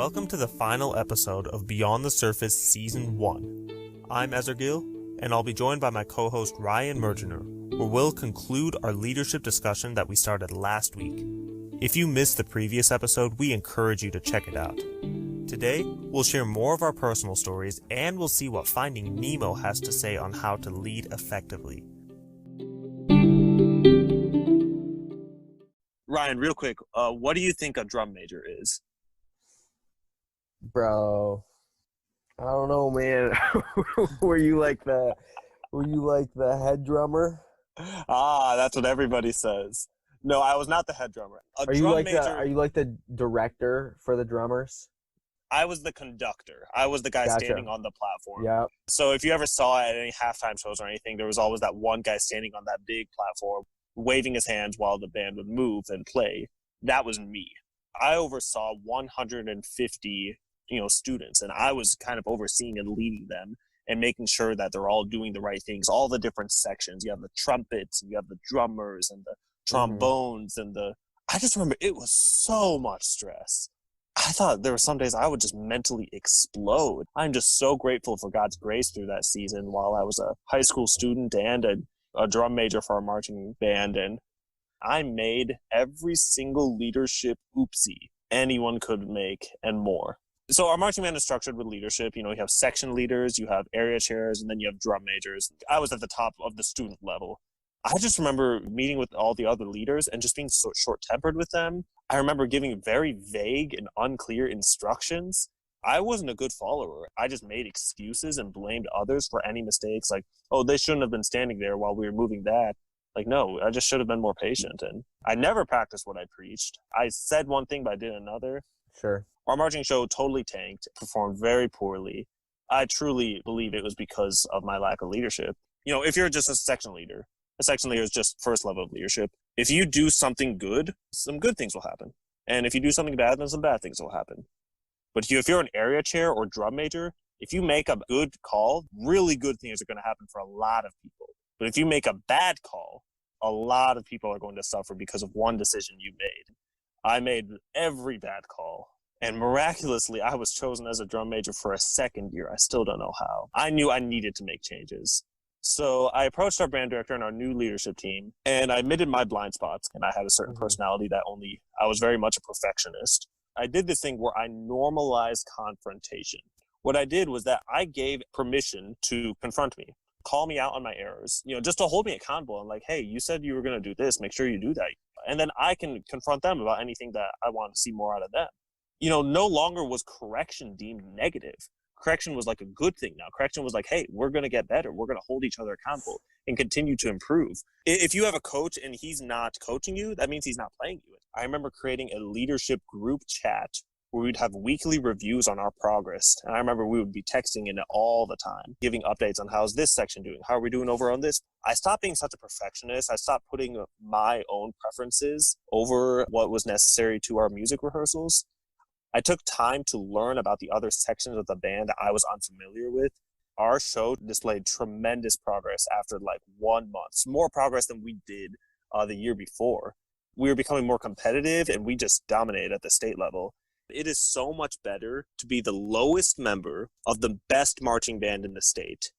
Welcome to the final episode of Beyond the Surface Season 1. I'm Ezra Gill, and I'll be joined by my co-host Ryan Mergener, where we'll conclude our leadership discussion that we started last week. If you missed the previous episode, we encourage you to check it out. Today, we'll share more of our personal stories, and we'll see what Finding Nemo has to say on how to lead effectively. Ryan, real quick, what do you think a drum major is? Bro, I don't know, man. Were you like the head drummer? That's what everybody says. No, I was not the head drummer. Are you like the director for the drummers? I was the conductor. I was the guy standing on the platform. Yeah. So if you ever saw it at any halftime shows or anything, there was always that one guy standing on that big platform, waving his hands while the band would move and play. That was me. I oversaw 150, students, and I was kind of overseeing and leading them and making sure that they're all doing the right things. All the different sections. You have the trumpets, and you have the drummers, and the trombones, and I just remember it was so much stress. I thought there were some days I would just mentally explode. I'm just so grateful for God's grace through that season while I was a high school student and a drum major for our marching band. And I made every single leadership oopsie anyone could make and more. So our marching band is structured with leadership. You have section leaders, you have area chairs, and then you have drum majors. I was at the top of the student level. I just remember meeting with all the other leaders and just being so short-tempered with them. I remember giving very vague and unclear instructions. I wasn't a good follower. I just made excuses and blamed others for any mistakes. Like, oh, they shouldn't have been standing there while we were moving that. Like, no, I just should have been more patient. And I never practiced what I preached. I said one thing, but I did another. Sure. Our marching show totally tanked, performed very poorly. I truly believe it was because of my lack of leadership. If you're just a section leader is just first level of leadership. If you do something good, some good things will happen. And if you do something bad, then some bad things will happen. But if you're an area chair or drum major, if you make a good call, really good things are going to happen for a lot of people. But if you make a bad call, a lot of people are going to suffer because of one decision you made. I made every bad call. And miraculously, I was chosen as a drum major for a second year. I still don't know how. I knew I needed to make changes. So I approached our band director and our new leadership team, and I admitted my blind spots. And I had a certain personality that I was very much a perfectionist. I did this thing where I normalized confrontation. What I did was that I gave permission to confront me, call me out on my errors, just to hold me accountable. I'm like, hey, you said you were going to do this. Make sure you do that. And then I can confront them about anything that I want to see more out of them. No longer was correction deemed negative. Correction was like a good thing now. Correction was like, hey, we're going to get better. We're going to hold each other accountable and continue to improve. If you have a coach and he's not coaching you, that means he's not playing you. I remember creating a leadership group chat where we'd have weekly reviews on our progress. And I remember we would be texting in it all the time, giving updates on how's this section doing? How are we doing over on this? I stopped being such a perfectionist. I stopped putting my own preferences over what was necessary to our music rehearsals. I took time to learn about the other sections of the band that I was unfamiliar with. Our show displayed tremendous progress after 1 month, more progress than we did the year before. We were becoming more competitive and we just dominated at the state level. It is so much better to be the lowest member of the best marching band in the state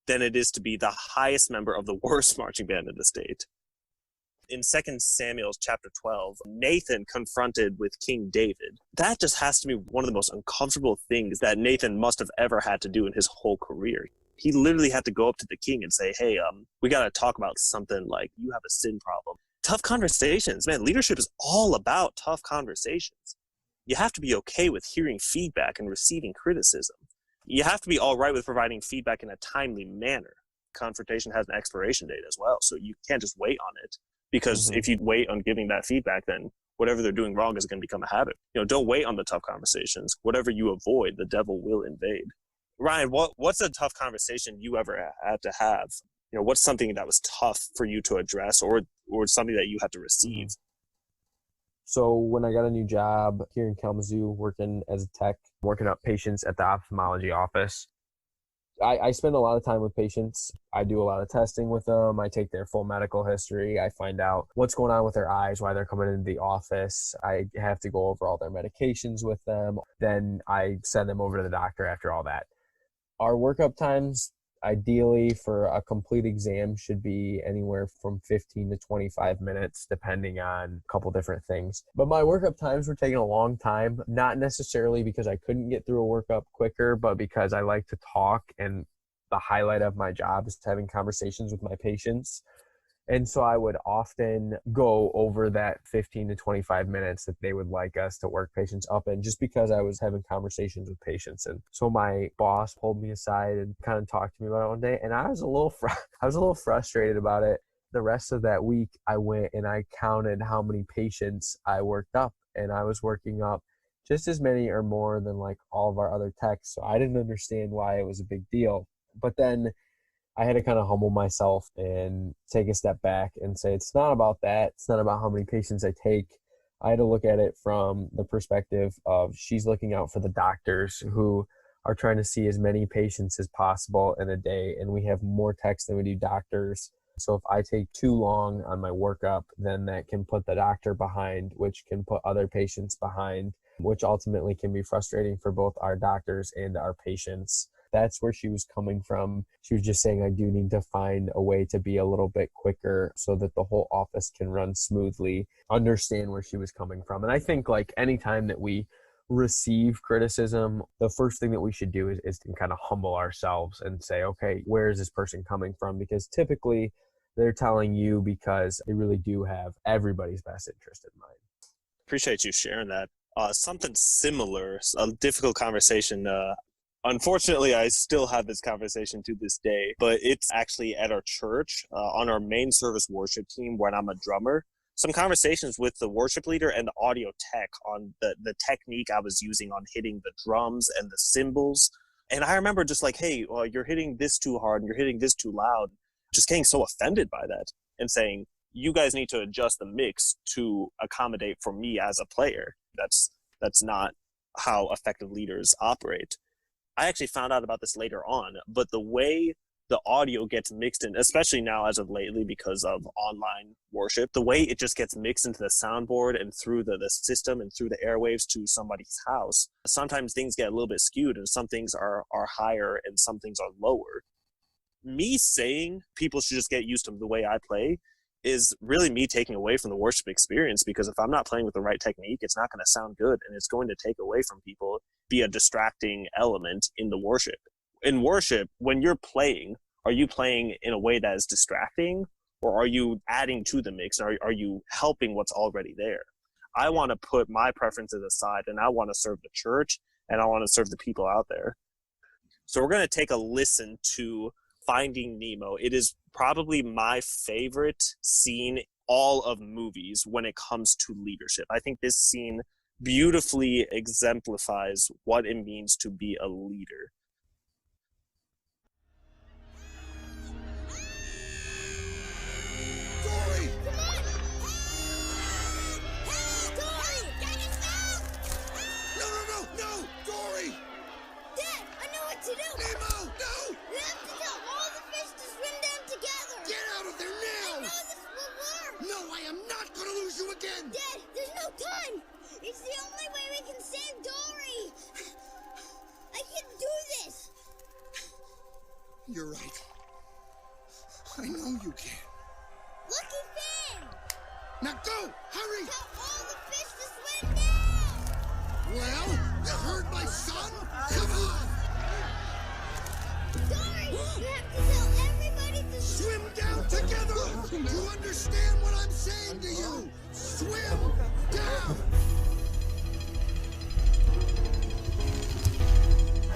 than it is to be the highest member of the worst marching band in the state. In 2 Samuel chapter 12, Nathan confronted with King David. That just has to be one of the most uncomfortable things that Nathan must have ever had to do in his whole career. He literally had to go up to the king and say, hey, we got to talk about something like you have a sin problem. Tough conversations, man. Leadership is all about tough conversations. You have to be okay with hearing feedback and receiving criticism. You have to be all right with providing feedback in a timely manner. Confrontation has an expiration date as well, so you can't just wait on it. Because if you wait on giving that feedback, then whatever they're doing wrong is going to become a habit. Don't wait on the tough conversations. Whatever you avoid, the devil will invade. Ryan, what's a tough conversation you ever had to have? What's something that was tough for you to address or something that you had to receive? So when I got a new job here in Kalamazoo, working as a tech, working up patients at the ophthalmology office, I spend a lot of time with patients. I do a lot of testing with them. I take their full medical history. I find out what's going on with their eyes, why they're coming into the office. I have to go over all their medications with them. Then I send them over to the doctor after all that. Our workup times, ideally for a complete exam, should be anywhere from 15 to 25 minutes, depending on a couple different things. But my workup times were taking a long time, not necessarily because I couldn't get through a workup quicker, but because I like to talk, and the highlight of my job is having conversations with my patients. And so I would often go over that 15 to 25 minutes that they would like us to work patients up in, just because I was having conversations with patients. And so my boss pulled me aside and kind of talked to me about it one day. And I was a little frustrated about it. The rest of that week, I went and I counted how many patients I worked up, and I was working up just as many or more than like all of our other techs. So I didn't understand why it was a big deal. But then I had to kind of humble myself and take a step back and say, it's not about that. It's not about how many patients I take. I had to look at it from the perspective of she's looking out for the doctors who are trying to see as many patients as possible in a day. And we have more techs than we do doctors. So if I take too long on my workup, then that can put the doctor behind, which can put other patients behind, which ultimately can be frustrating for both our doctors and our patients. That's where she was coming from. She was just saying, I do need to find a way to be a little bit quicker so that the whole office can run smoothly. Understand where she was coming from. And I think like anytime that we receive criticism, the first thing that we should do is to kind of humble ourselves and say, okay, where is this person coming from? Because typically they're telling you because they really do have everybody's best interest in mind. Appreciate you sharing that. Something similar, a difficult conversation. Unfortunately, I still have this conversation to this day, but it's actually at our church, on our main service worship team when I'm a drummer. Some conversations with the worship leader and the audio tech on the technique I was using on hitting the drums and the cymbals. And I remember just like, hey, you're hitting this too hard and you're hitting this too loud. Just getting so offended by that and saying, you guys need to adjust the mix to accommodate for me as a player. That's not how effective leaders operate. I actually found out about this later on, but the way the audio gets mixed in, especially now as of lately because of online worship, the way it just gets mixed into the soundboard and through the system and through the airwaves to somebody's house, sometimes things get a little bit skewed and some things are higher and some things are lower. Me saying people should just get used to the way I play is really me taking away from the worship experience, because if I'm not playing with the right technique, it's not going to sound good and it's going to take away from people, be a distracting element in the worship. In worship, when you're playing, are you playing in a way that is distracting, or are you adding to the mix? Are you helping what's already there? I want to put my preferences aside and I want to serve the church and I want to serve the people out there. So we're going to take a listen to Finding Nemo. It is probably my favorite scene all of movies when it comes to leadership. I think this scene beautifully exemplifies what it means to be a leader. Dory! No! Dory! Dad, I know what to do! Nemo! No! We have to tell all the fish to swim down together! Get out of there now! I know this will work! No, I am not gonna lose you again! Dad, there's no time! It's the only way we can save Dory! I can do this! You're right. I know you can. Lucky Finn! Now go! Hurry! Tell all the fish to swim down! Well, you heard my son? Come on! Dory, you have to tell everybody to Swim down together! Do you understand what I'm saying to you? Swim down!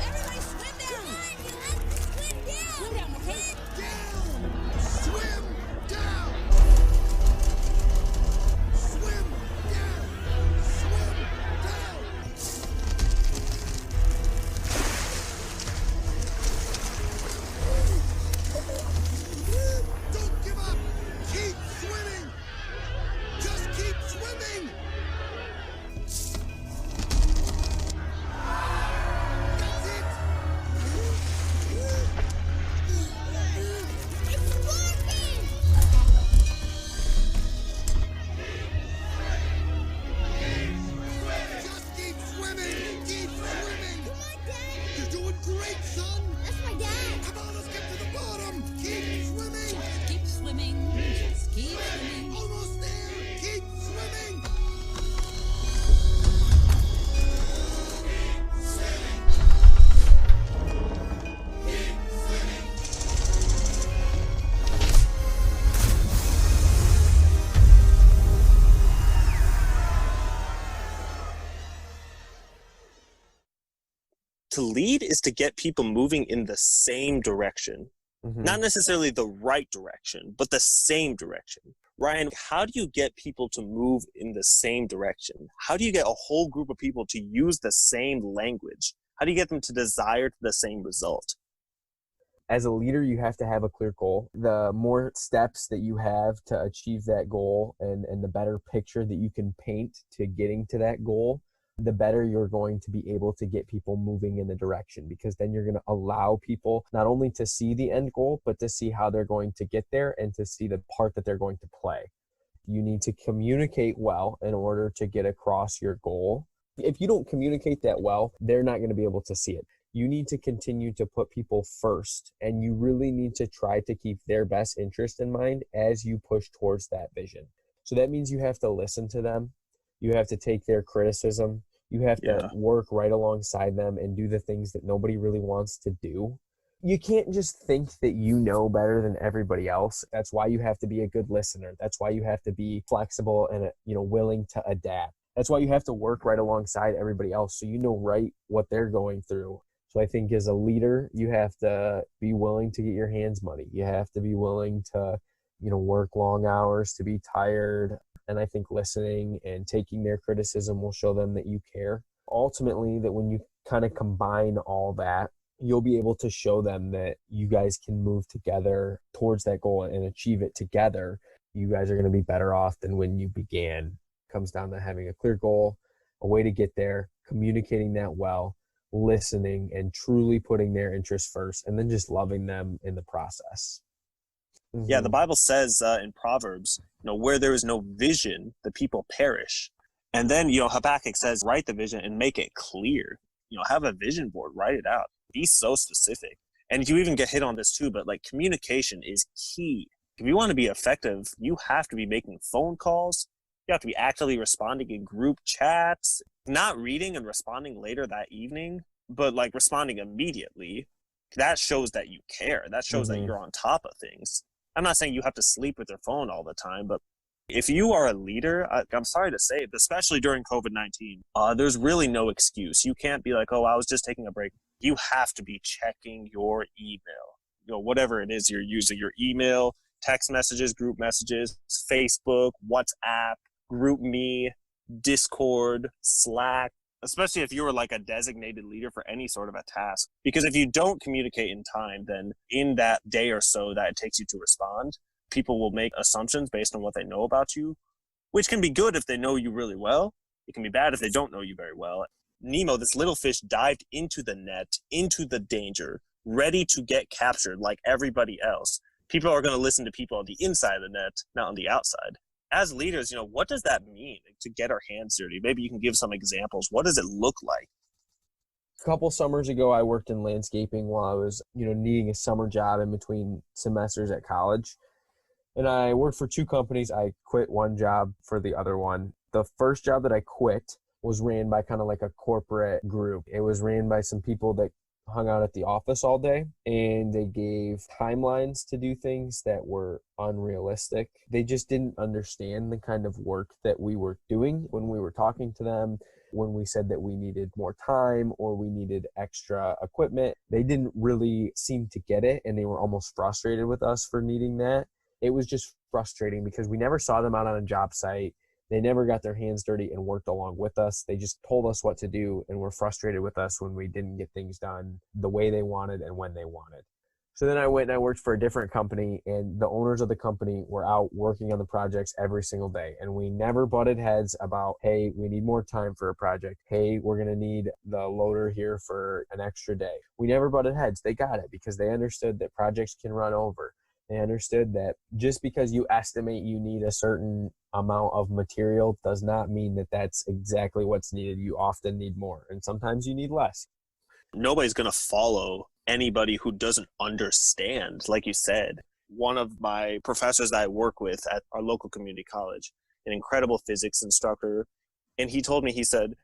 Everybody swim down! Come on, you have to swim down! Swim down, okay? Down! Swim down! Swim down! Swim down! Don't give up! Keep swimming! Just keep swimming! To lead is to get people moving in the same direction. Not necessarily the right direction, but the same direction. Ryan, how do you get people to move in the same direction? How do you get a whole group of people to use the same language? How do you get them to desire the same result? As a leader, you have to have a clear goal. The more steps that you have to achieve that goal and the better picture that you can paint to getting to that goal, the better you're going to be able to get people moving in the direction, because then you're going to allow people not only to see the end goal, but to see how they're going to get there and to see the part that they're going to play. You need to communicate well in order to get across your goal. If you don't communicate that well, they're not going to be able to see it. You need to continue to put people first, and you really need to try to keep their best interest in mind as you push towards that vision. So that means you have to listen to them. You have to take their criticism. You have to work right alongside them and do the things that nobody really wants to do. You can't just think that you know better than everybody else. That's why you have to be a good listener. That's why you have to be flexible and willing to adapt. That's why you have to work right alongside everybody else so you know right what they're going through. So I think as a leader, you have to be willing to get your hands muddy. You have to be willing to, work long hours, to be tired. And I think listening and taking their criticism will show them that you care. Ultimately, that when you kind of combine all that, you'll be able to show them that you guys can move together towards that goal and achieve it together. You guys are going to be better off than when you began. It comes down to having a clear goal, a way to get there, communicating that well, listening and truly putting their interests first, and then just loving them in the process. Yeah, the Bible says in Proverbs, where there is no vision, the people perish. And then, Habakkuk says, write the vision and make it clear. Have a vision board, write it out. Be so specific. And you even get hit on this too, but communication is key. If you want to be effective, you have to be making phone calls. You have to be actively responding in group chats, not reading and responding later that evening, but responding immediately. That shows that you care. That shows that you're on top of things. I'm not saying you have to sleep with your phone all the time, but if you are a leader, I'm sorry to say, especially during COVID-19, there's really no excuse. You can't be like, oh, I was just taking a break. You have to be checking your email, whatever it is you're using, your email, text messages, group messages, Facebook, WhatsApp, GroupMe, Discord, Slack, especially if you were a designated leader for any sort of a task. Because if you don't communicate in time, then in that day or so that it takes you to respond, people will make assumptions based on what they know about you, which can be good if they know you really well. It can be bad if they don't know you very well. Nemo, this little fish, dived into the net, into the danger, ready to get captured like everybody else. People are going to listen to people on the inside of the net, not on the outside. As leaders, what does that mean to get our hands dirty? Maybe you can give some examples. What does it look like? A couple summers ago, I worked in landscaping while I was, needing a summer job in between semesters at college. And I worked for two companies. I quit one job for the other one. The first job that I quit was ran by kind of like a corporate group. It was ran by some people that hung out at the office all day, and they gave timelines to do things that were unrealistic. They just didn't understand the kind of work that we were doing when we were talking to them, when we said that we needed more time or we needed extra equipment. They didn't really seem to get it, and they were almost frustrated with us for needing that. It was just frustrating because we never saw them out on a job site. They never got their hands dirty and worked along with us. They just told us what to do and were frustrated with us when we didn't get things done the way they wanted and when they wanted. So then I went and I worked for a different company, and the owners of the company were out working on the projects every single day. And we never butted heads about, hey, we need more time for a project. Hey, we're going to need the loader here for an extra day. We never butted heads. They got it because they understood that projects can run over. They understood that just because you estimate you need a certain amount of material does not mean that that's exactly what's needed. You often need more, and sometimes you need less. Nobody's going to follow anybody who doesn't understand. Like you said, one of my professors that I work with at our local community college, an incredible physics instructor, and he told me, he said,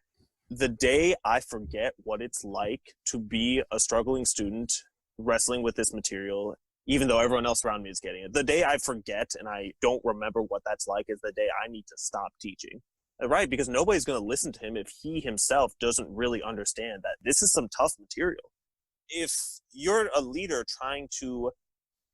the day I forget what it's like to be a struggling student wrestling with this material, even though everyone else around me is getting it, the day I forget and I don't remember what that's like is the day I need to stop teaching. Right, because nobody's going to listen to him if he himself doesn't really understand that this is some tough material. If you're a leader trying to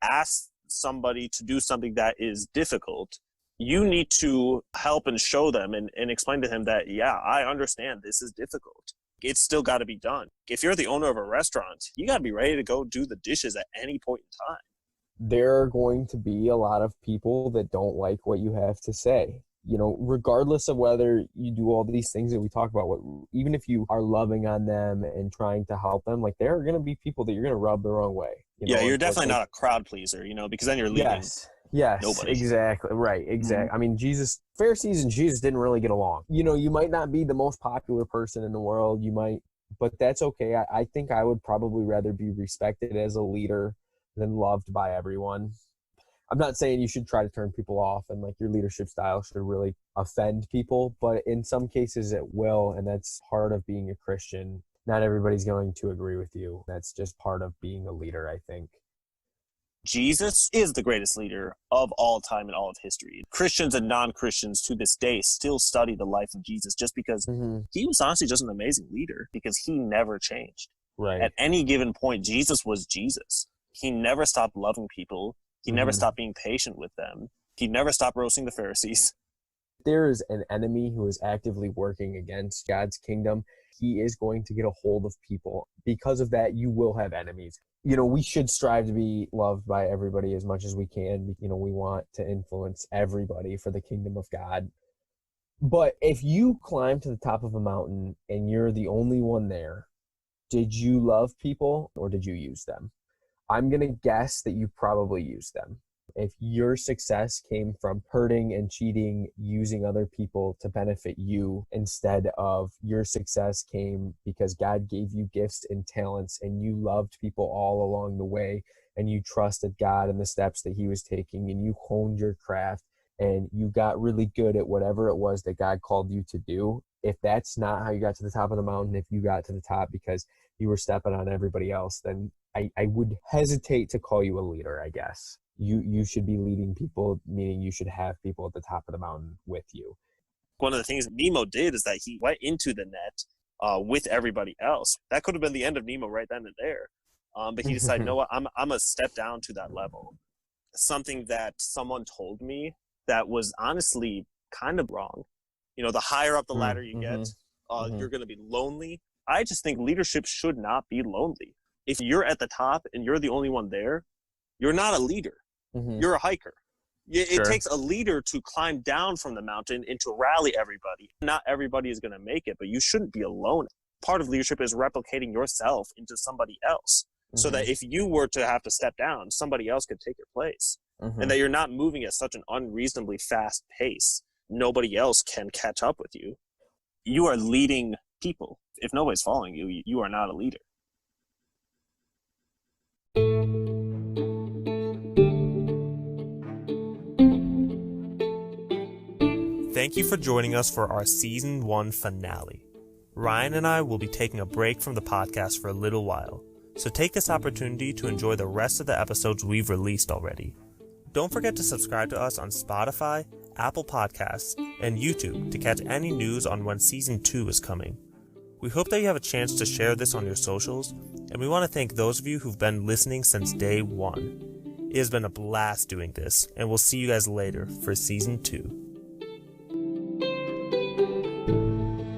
ask somebody to do something that is difficult, you need to help and show them and explain to them that, yeah, I understand this is difficult. It's still got to be done. If you're the owner of a restaurant, you got to be ready to go do the dishes at any point in time. There are going to be a lot of people that don't like what you have to say. You know, regardless of whether you do all these things that we talk about, even if you are loving on them and trying to help them, like there are going to be people that you're going to rub the wrong way. Yeah, you're definitely not a crowd pleaser, because then you're leading nobody. Exactly. Right. Exactly. I mean, Pharisees and Jesus didn't really get along. You might not be the most popular person in the world. But that's okay. I think I would probably rather be respected as a leader than loved by everyone. I'm not saying you should try to turn people off and like your leadership style should really offend people, but in some cases it will, and that's part of being a Christian. Not everybody's going to agree with you. That's just part of being a leader, I think. Jesus is the greatest leader of all time in all of history. Christians and non-Christians to this day still study the life of Jesus just because he was honestly just an amazing leader, because he never changed. Right. At any given point, Jesus was Jesus. He never stopped loving people. He never stopped being patient with them. He never stopped roasting the Pharisees. There is an enemy who is actively working against God's kingdom. He is going to get a hold of people. Because of that, you will have enemies. We should strive to be loved by everybody as much as we can. We want to influence everybody for the kingdom of God. But if you climb to the top of a mountain and you're the only one there, did you love people or did you use them? I'm going to guess that you probably used them. If your success came from hurting and cheating, using other people to benefit you, instead of your success came because God gave you gifts and talents and you loved people all along the way and you trusted God in the steps that he was taking and you honed your craft and you got really good at whatever it was that God called you to do. If that's not how you got to the top of the mountain, if you got to the top because you were stepping on everybody else, then I would hesitate to call you a leader, I guess. You should be leading people, meaning you should have people at the top of the mountain with you. One of the things Nemo did is that he went into the net with everybody else. That could have been the end of Nemo right then and there. But he decided, no, I'm going to step down to that level. Something that someone told me that was honestly kind of wrong. The higher up the ladder you get, you're going to be lonely. I just think leadership should not be lonely. If you're at the top and you're the only one there, you're not a leader. You're a hiker. It takes a leader to climb down from the mountain and to rally everybody. Not everybody is going to make it, but you shouldn't be alone. Part of leadership is replicating yourself into somebody else so that if you were to have to step down, somebody else could take your place. And that you're not moving at such an unreasonably fast pace. Nobody else can catch up with you. You are leading people. If nobody's following you, you are not a leader. Thank you for joining us for our Season 1 finale. Ryan and I will be taking a break from the podcast for a little while, so take this opportunity to enjoy the rest of the episodes we've released already. Don't forget to subscribe to us on Spotify, Apple Podcasts, and YouTube to catch any news on when Season 2 is coming. We hope that you have a chance to share this on your socials, and we want to thank those of you who've been listening since day one. It has been a blast doing this, and we'll see you guys later for Season 2.